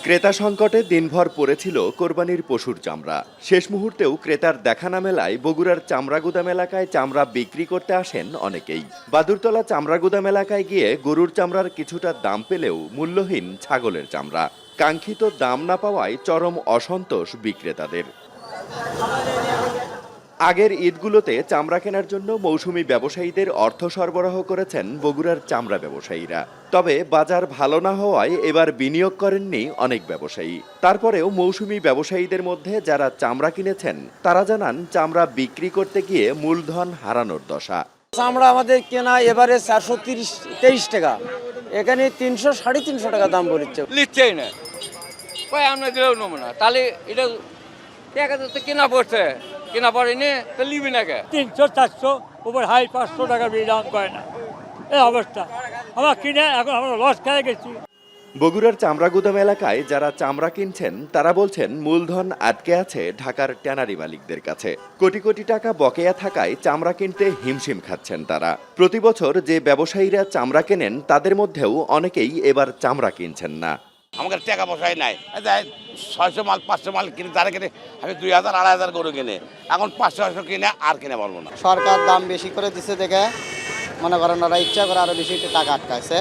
ক্রেতা সংকটে দিনভর পড়েছিল কোরবানির পশুর চামড়া। শেষ মুহূর্তেও ক্রেতার দেখা না মেলায় বগুড়ার চামড়া গুদাম এলাকায় চামড়া বিক্রি করতে আসেন অনেকেই। বাদুরতলা চামড়া গুদাম এলাকায় গিয়ে গরুর চামড়ার কিছুটা দাম পেলেও মূল্যহীন ছাগলের চামড়া। কাঙ্ক্ষিত দাম না পাওয়ায় চরম অসন্তোষ বিক্রেতাদের। আগের ঈদগুলোতে চামড়া কেনার জন্য মৌসুমি ব্যবসায়ীদের অর্থ সরবরাহ করেছেন বগুড়ার চামড়া ব্যবসায়ীরা। তবে বাজার ভালো না হওয়ায় এবার বিনিয়োগ করেননি অনেক ব্যবসায়ী। তারপরেও মৌসুমি ব্যবসায়ীদের মধ্যে যারা চামড়া কিনেছেন তারা জানান চামড়া বিক্রি করতে গিয়ে মূলধন হারানোর দশা। চামড়া আমাদের কেনা এবারে 423 টাকা, এখানে 300 350 টাকা দাম বলছে। লিখছেই না, আমরা দিলেও নেবো না। তাহলে এটা কেনা পড়ছে, কেনা পড়েনি তো লিবি না কে। 300 400 উপর হাই 500 টাকা দাম করে না, এই অবস্থা। আমার কিনে এখন আমরা লস খেয়ে গেছি। বগুড়ার চামড়া গুদাম এলাকায় যারা চামড়া কিনছেন তারা বলছেন মূলধন আটকে আছে ঢাকার ট্যানারি মালিকদের কাছে। কোটি কোটি টাকা বকেয়া থাকায় চামড়া কিনতে হিমশিম খাচ্ছেন তারা। প্রতি বছর যে ব্যবসায়ীরা চামড়া কেনেন তাদের মধ্যেও অনেকেই এবার চামড়া কিনছেন না। আমাদের টাকা পয়সাই নাই, 600 মাল 500 মাল কিনে তারা কিনে আমি 2000 2500 গরু কিনে, এখন 500 কিনে আর কিনে পারবো না। সরকার দাম বেশি করে দিচ্ছে দেখে মনে করেন ওরা ইচ্ছা করে আরো বেশি টাকা আটকাইছে।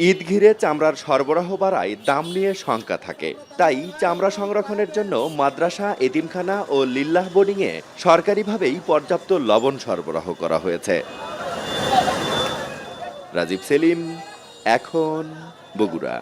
ঈদ ঘিরে চামড়ার সরবরাহ বাড়ায় দাম নিয়ে শঙ্কা থাকে। তাই চামড়া সংরক্ষণের জন্য মাদ্রাসা, এতিমখানা ও লিল্লাহ বোর্ডিংয়ে সরকারিভাবেই পর্যাপ্ত লবণ সরবরাহ করা হয়েছে। রাজীব সেলিম, এখন, বগুড়া।